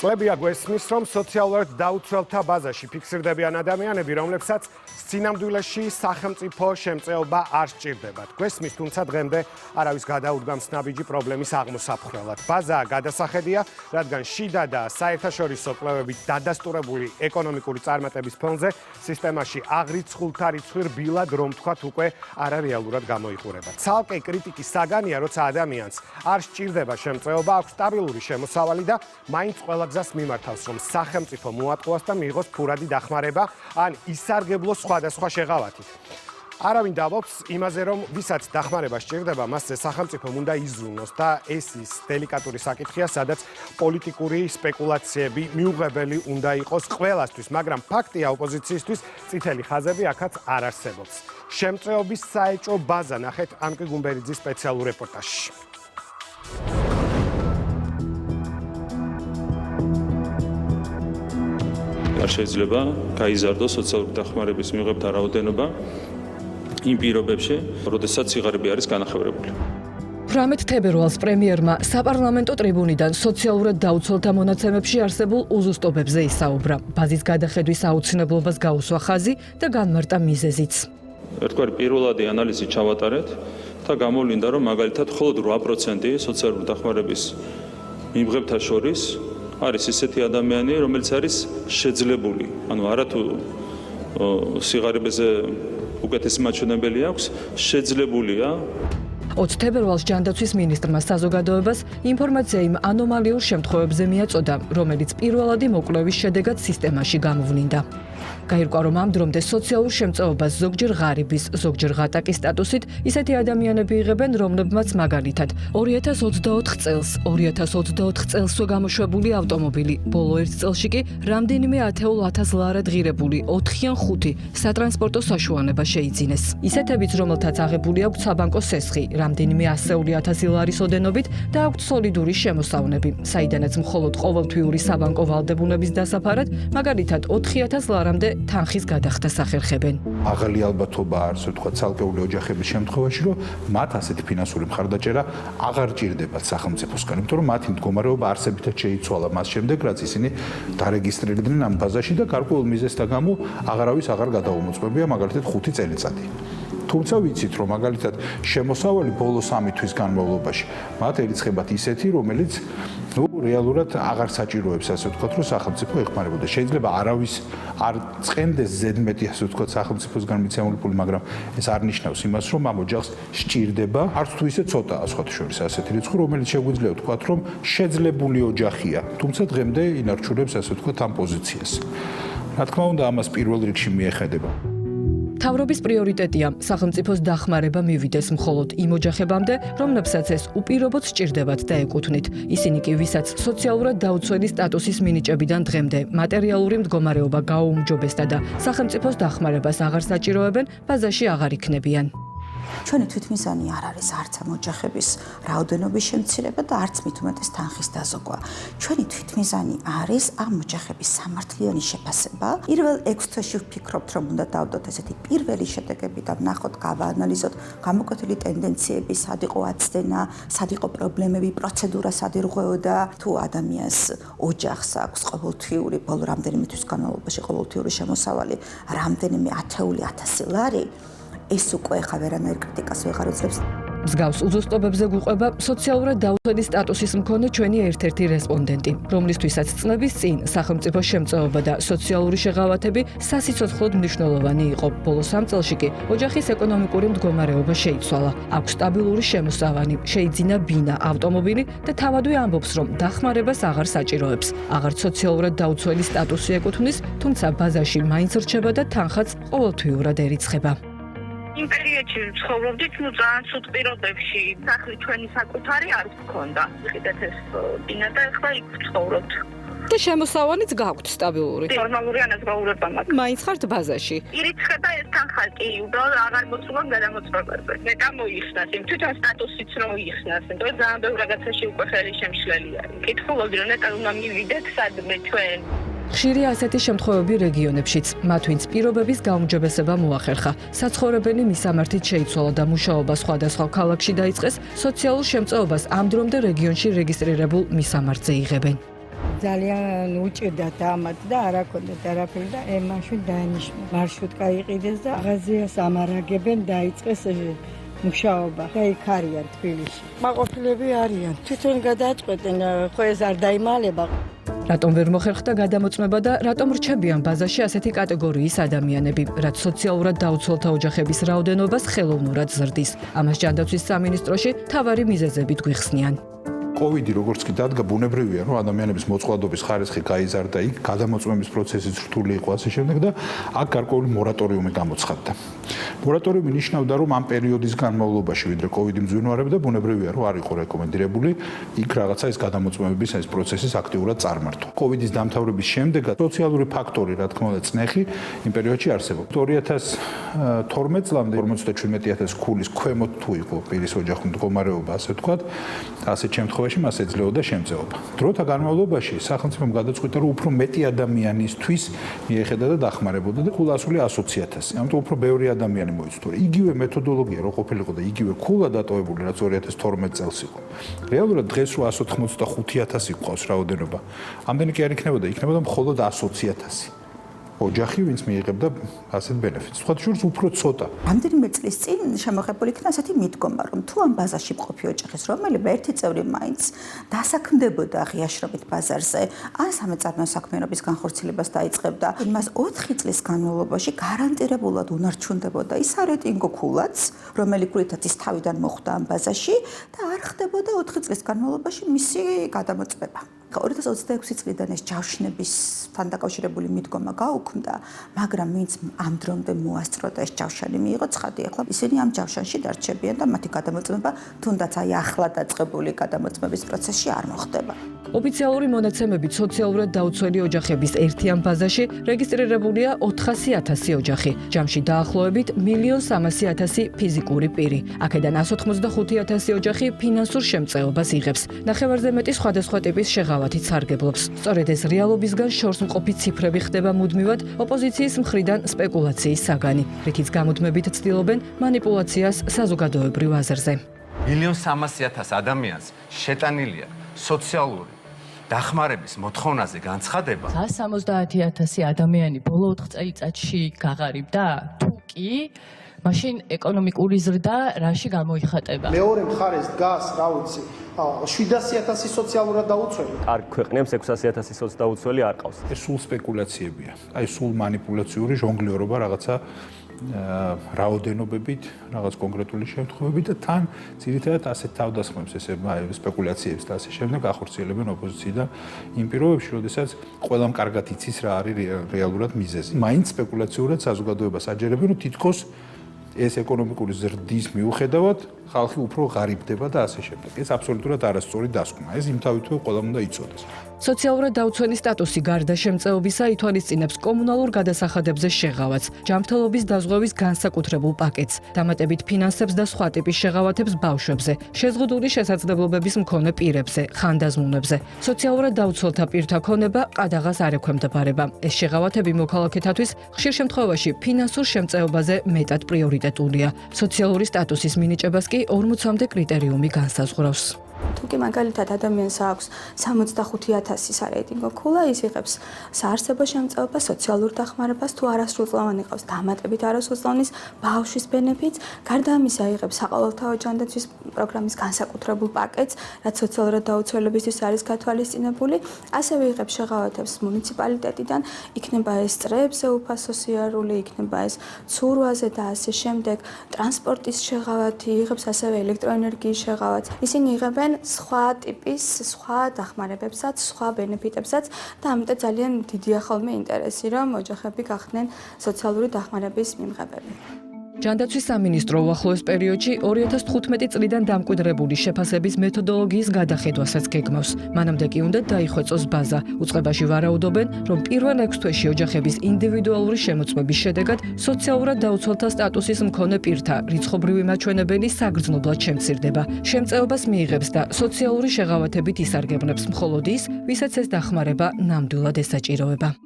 წლებია გვესმის, რომ სოციალურად დაუცველთა ბაზაში ფიქსირდებიან ადამიანები, რომლებსაც სინამდვილეში სახელმწიფო შემწეობა არ სჭირდებათ. გვესმის, თუმცა დღემდე არავის გადაუდგამს ნაბიჯი პრობლემის აღმოსაფხრელად. ბაზა გადასახედია, რადგან შიდა და საერთაშორისო კვლევებით დადასტურებული ეკონომიკური წარმატების ფონზე სისტემაში აღრიცხულთა რიცხვი რბილად, რომ თქვათ, უკვე არარეალურად გამოიყურება. ცალკე კრიტიკის საგანია, როცა ადამიანს არ სჭირდება შემწეობა, აქვს სტაბილური შემოსავალი და მაინც ყველა გზას მიმართავს, რომ სახელმწიფო მოატყუას და მიიღოს ფურადი დახმარება ან ისარგებლოს სხვადასხვა შეღავათით. არავინ დავობს იმაზე, რომ ვისაც დახმარება სჭირდება, მასზე სახელმწიფომ უნდა იზრუნოს და ეს ის დელიკატური საკითხია, სადაც პოლიტიკური სპეკულაციები მიუღებელი უნდა იყოს ყველასთვის, მაგრამ ფაქტია ოპოზიციისთვის წითელი ხაზები აქაც არ არსებობს. შემწეობის საეჭვო ბაზა ნახეთ ანკი გუმბერიძის სპეციალურ რეპორტაჟში. არ შეიძლება გაიზარდოს სოციალური დახმარების მიღებთა რაოდენობა იმ პირობებში, როდესაც სიღარიბე არის განახევრებული. 18 თებერვალს პრემიერმა საპარლამენტო ტრიბუნიდან სოციალურად დაუცველთა მონაცემებში არსებულ უზუსტობებზე ისაუბრა. ბაზის გადახედვის აუცილებლობას გაუსვა ხაზი და განმარტა მიზეზიც. ერთგვარი პირველადი ანალიზი ჩავატარეთ და გამოვლინდა, რომ მაგალითად მხოლოდ 8% სოციალური დახმარების მიღებთა შორის არის ისეთი ადამიანი, რომელიც არის შეძლებული. ანუ არათუ სიღარიბეზე უკეთესი მაჩვენებელი აქვს, შეძლებულია. 20 თებერვალს ჯანდაცვის მინისტრმა საზოგადოებას ინფორმაცია იმ ანომალიურ შემთხვევებზე მიაწოდა, რომელიც პირველადი მოკვლევის შედეგად სისტემაში გამოვლინდა. გაირკვა, რომ ამ დრომდე სოციალურ შემწეობას ზოგჯერ ღარიბის, ზოგჯერ ღატაკის სტატუსით ისეთი ადამიანები იღებენ, რომლებმაც მაგალითად 2024 წელსვე გამოშვებული ავტომობილი, ბოლო ერთ წელში კი რამდენიმე ათეულ ათას ლარად ღირებული 4 ან 5 სატრანსპორტო საშუალება შეიძინეს. ისეთებიც, რომელთაც აღებული აქვთ საბანკო სესხი, რამდენიმე ასეული ათასი ლარის ოდენობით და აქვთ სოლიდური შემოსავნები, საიდანაც მხოლოდ ყოველთვიური საბანკო ვალდებულების დასაფარად, მაგალითად 4000 ლარამდე თანხის გადახდას ახერხებენ. Აღალი ალბათობა არის, ვთქვათ, ცალკეული ოჯახების შემთხვევაში, რომ მათ ასეთი ფინანსური მხარდაჭერა აღარ ჭირდებათ სახელმწიფოსგან, იმიტომ რომ მათი მდგომარეობა არსებითად შეიცვალა მას შემდეგ, რაც ისინი დარეგისტრირდნენ ამ ბაზაში და გარკვეულ მიზეზთა გამო აღარავის აღარ გადაუმოწმებია, მაგალითად 5 წელიწადი. თუმცა ვიცით, რომ მაგალითად შემოსავალი ბოლო 3 თვის განმავლობაში მათ ერიცხებათ ისეთი, რომელიც რეალურად აღარ საჭიროებს, ასე ვთქვათ, რომ სახელმწიფო ეხმარებოდეს. შეიძლება არავის არ წენდეს ზედმეტი, ასე ვთქვათ, სახელმწიფოსგან მიცემული ფული, მაგრამ ეს არ ნიშნავს იმას, რომ ამ ოჯახს სჭირდება, არც თუ ისე ცოტაა სხვათა შორის ასეთი რიცხვი, რომელიც შეგვიძლია ვთქვათ, რომ შეძლებული ოჯახია, თუმცა დღემდე ინარჩუნებს, ასე ვთქვათ, ამ პოზიციას. რა თქმა უნდა, ამას პირველ რიგში მიეხედება. მთავრობის პრიორიტეტია სახელმწიფოს დახმარება მივიდეს მხოლოდ იმ ოჯახებამდე, რომლებსაც ეს უპირობოდ სჭირდებათ და ეკუთვნით. ისინი კი, ვისაც სოციალურად დაუცველი სტატუსის მინიჭებიდან დღემდე მატერიალური მდგომარეობა გააუმჯობესდა და სახელმწიფოს დახმარებას აღარ საჭიროებენ, ბაზაში აღარ იქნებიან. ჩვენი თვითმიზანი არ არის არც ამ ოჯახების რაოდენობის შემცირება და არც მით უმეტეს თანხის დაზოგვა. ჩვენი თვითმიზანი არის ამ ოჯახების სამართლიანი შეფასება. პირველ 6 თვეში ვფიქრობთ, რომ უნდა დავდოთ ესეთი პირველი შედეგები და ვნახოთ, გავაანალიზოთ გამოკვეთილი ტენდენციები, სად იყო აცდენა, სად იყო პრობლემები, პროცედურა სად ირღვეოდა, თუ ადამიანს ოჯახს აქვს ყოველთვიური ბოლო რამდენიმე თვის განმავლობაში ყოველთვიური შემოსავალი რამდენიმე ათეული ათასი ლარი, ეს უკვე ხა ვერანაირ კრიტიკას ვეღარ უძლებს. მსგავს უზუსტობებზე გვყვება სოციალურად დაუცველი სტატუსის მქონე ჩვენი ერთ-ერთი რესპონდენტი, რომლისთვისაც წლების წინ სახელმწიფო შემწეობა და სოციალური შეღავათები სასიცოცხლოდ მნიშვნელოვანი იყო. ბოლო 3 წელში კი ოჯახის ეკონომიკური მდგომარეობა შეიცვალა. აქვს სტაბილური შემოსავალი, შეიძინა ბინა, ავტომობილი და თავადვე ამბობს, რომ დახმარებას აღარ საჭიროებს. აღარც სოციალურად დაუცველი სტატუსი ეკუთვნის, თუმცა ბაზაში მაინც რჩება და თანხაც ყოველთვიურადერიცხება. იმ პერიოდში ცხოვრობდით, ძალიან ცუდ პირობებში, სახლი ჩვენი საკუთარი არ გქონდა. ვიყიდეთ ეს ბინა და ახლა იქ ვცხოვრობთ. და შემოსავალიც გაქვთ სტაბილური. ნორმალური ანაზღაურება მაქვს. მაინც ხართ ბაზაში. ირიცხება ეს თანხა კი, უბრალოდ აღარ მოცულობ გადამოწყებაზე. მე გამოიხსნას, იმ თვითონ სტატუსიც რომ იხსნას, იმიტომ რომ ძალიან ბევრ რაღაცაში უკვე ხელი შემშლელი არის. კითხულობდი, რომ ნეტარ უნდა მივიდეთ სადმე ჩვენ. ხშირია ასეთი შემთხვევები რეგიონებშიც, მათ ვინც პირობების გაუმჯობესება მოახერხა. საცხოვრებელი მისამართით შეიცვალა და მუშაობა სხვადასხვა ქალაქში დაიწყეს, სოციალურ შემწეობას ამ დრომდე რეგიონში რეგისტრირებულ მისამართზე იღებენ. ძალიან უჭირდათ ამათ და არ აქონდათ არაფერი და მაშინ დაინიშნა მარშრუტკა იყიდეს და მაღაზიას ამარაგებენ დაიწყეს მუშაობა და იქ არიან თბილისში. მაყოფილები არიან. თვითონ გადააწყვეტენ, ხო ეს არ დაიმალება. რატომ ვერ მოხერხდა გადამოწმება და რატომ რჩებიან ბაზაში ასეთი კატეგორიის ადამიანები, რაც სოციალურად დაუცველთა ოჯახების რაოდენობას ხელოვნურად ზრდის. ამას ჯანდაცვის სამინისტროში მთავარი მიზეზებით გვიხსნიან. COVID როგორც კი დადგა, ბუნებრივია, რომ ადამიანების მოწყვლადობის ხარისხი გაიზარდა იქ, გადამოწმების პროცესი რთული იყო ასე შემდეგ და აქ გარკვეული მორატორიუმი გამოცხადდა. მორატორიუმი ნიშნავდა, რომ ამ პერიოდის განმავლობაში, ვიდრე COVID მძვინვარებდა, ბუნებრივია, რომ არ იყო რეკომენდირებული იქ რაღაცა ეს გადამოწმების ეს პროცესის აქტიურად წარმართვა. COVID-ის დამთავრების შემდეგაც სოციალური ფაქტორი, რა თქმა უნდა, წნეხი იმ პერიოდში არსებობდა. 2012 წლამდე 57000 ქულის ქვემოთ თუ იყო პირის ოჯახის მდგომარეობა, ასე ვთქვათ, ასეთ შემთხვევაში მას ეძლეოდა შემწეობა. დროთა განმავლობაში სახელმწიფომ გადაწყვიტა, რომ უფრო მეტი ადამიანისთვის მიეხედა და დახმარებოდა და ქულასული 100.000. ამიტომ უფრო ბევრი ადამიანი მოიცვა. იგივე მეთოდოლოგია რო ყოფილიყო და იგივე ქულა დატოვებული, რაც 2012 წელს იყო. რეალურად დღეს რო 185.000 იყო რაოდენობა. ამდენი კი არ იქნებოდა მხოლოდ 120.000. ოჯახი, ვინც მიიღებდა ასეთ ბენეფიტს. სხვა შორის უფრო ცოტა. რამდენიმე წლის წინ შემოღებული იქნა ასეთი მიდგომა, რომ თუ ამ ბაზაში მყოფი ოჯახის რომელიმე ერთი წევრი მაინც დასაქმდებოდა ღიაშრობით ბაზარზე, ან სამეწარმეო საქმიანობის განხორციელებას დაიწყებდა, იმას 4 წლის განმავლობაში გარანტირებულად უნარჩუნდებოდა ის არეტინგო ქულაც, რომელიც გულითაც ის თავიდან მოხვდა ამ ბაზაში და არ ხდებოდა 4 წლის განმავლობაში მისი გადამოწმება. 2026 წლიდან ეს ჯავშნებისთან დაკავშირებული მიდგომა გაუქმდა, მაგრამ ვინც ამ დრომდე მოასწრო და ეს ჯავშანი მიიღო ცხადი, ახლა ისინი ამ ჯავშანში დარჩებიან და მათი გადამოწმება თუნდაც აი ახლა დაწყებული გადამოწმების პროცესში არ მოხდება. ოფიციალური მონაცემებით სოციალურად დაუცველი ოჯახების ერთიან ბაზაში რეგისტრირებულია 400.000 ოჯახი. ჯამში დაახლოებით 1.300.000 ფიზიკური პირი. აქედან 185.000 ოჯახი ფინანსურ შემწეობას იღებს. ნახევარზე მეტი სხვადასხვა ტიპის შეღავათით სარგებლობს. სწორედ ეს რეალობისგან შორს მყოფი ციფრები ხდება მუდმივად ოპოზიციის მხრიდან სპეკულაციის საგანი, რითიც გამუდმებით ცდილობენ მანიპულაციას საზოგადოებრივ აზრზე. 1.300.000 ადამიანს შეტანილია სოციალური დახმარების მოთხოვნაზე განცხადება. 170.000 ადამიანი ბოლო 4 წელიწადში გაღარიბდა, თუ კი მაშინ ეკონომიკური ზრდა რაში გამოიხატება? მეორე მხარეს დგას, რა ვიცი, 700.000 სოციალურად დაუცველი. კარგ ქვეყნებს 600.000 სოციალდაუცველი არ ყავს. ეს სულ სპეკულაციებია. აი სულ მანიპულაციური ჟონგლიორობა რაღაცა რაოდენობებით, რაღაც კონკრეტული შემთხვევებით და თან ძირითადად ასეთ თავდასხმებს, ესე სპეკულაციებს და ასე შემდეგ ახორციელებენ ოპოზიციიდან იმ პირობებში, როდესაც ყველამ კარგად იცის რა არის რეალურად მიზეზი. მაინც სპეკულაციურად საზოგადოებას აჯერებენ, რომ თითქოს ეს ეკონომიკური ზრდის მიუხედავად ხალხი უფრო ღარიბდება და ასე შემდეგ. ეს აბსოლუტურად არასწორი დასკვნა. ეს იმთავითვე ყველამ უნდა იცოდეს. სოციალურად დაუცველი სტატუსი გარდა შემწეობისა ითვალისწინებს კომუნალურ გადასახადებზე შეღავათს, ჯანმრთელობის დაზღვევის განსაკუთრებულ პაკეტს, დამატებით ფინანსებს და სხვა ტიპის შეღავათებს ბავშვებზე, შეზღუდული შესაძლებლობების მქონე პირებზე, ხანდაზმულებზე. სოციალურად დაუცველთა პირთა ქონება ყადაღას არ ექვემდებარება. ეს შეღავათები მოქალაქეთათვის ხშირ შემთხვევაში ფინანსურ შემწეობაზე მეტად პრიორიტეტულია. სოციალური სტატუსის მინიჭებას კი 40-მდე კრიტერიუმი განსაზღვრავს. თუ კი მაგალითად ადამიანს აქვს 65.000 სარეიტინგო ქულა, ის იღებს საარსებო შემწეობას, სოციალურ დახმარებას, თუ არასრულწლოვანი ყავს დამატებით არასრულწლოვანის ბავშვის ბენეფიტს, გარდა ამისა იღებს საყოველთაო ჯანდაცვის პროგრამის განსაკუთრებულ პაკეტს, რაც სოციალურად დაუცველებისთვის არის გათვალისწინებული, ასევე იღებს შეღავათებს მუნიციპალიტეტიდან, იქნება ეს წრეებზე უფასო სიარული, იქნება ეს ცურვაზე და ასე შემდეგ, ტრანსპორტის შეღავათი, იღებს ასევე ელექტროენერგიის შეღავათს. ისინი იღებენ სხვა ტიპის, სხვა დახმარებებსაც, სხვა ბენეფიტებსაც და ამიტომ ძალიან დიდია ხოლმე ინტერესი, რომ ოჯახები გახდნენ სოციალური დახმარების მიმღებები. ჯანდაცვის სამინისტრო უახლოეს პერიოდში 2015 წლიდან დამკვიდრებული შეფასების მეთოდოლოგიის გადახედვასაც გეგმავს. მანამდე კი უნდა დაიხვეწოს ბაზა. უწყებაში ვარაუდობენ, რომ პირველ 6 თვეში ოჯახების ინდივიდუალური შემოწმების შედეგად სოციალურად დაუცველთა სტატუსის მქონე პირთა რიცხობრივი მაჩვენებელი საგრძნობლად შემცირდება. შემწეობას მიიღებს და სოციალური შეღავათებით ისარგებლებს მხოლოდ ის, ვისაც ეს დახმარება ნამდვილად ესაჭიროება.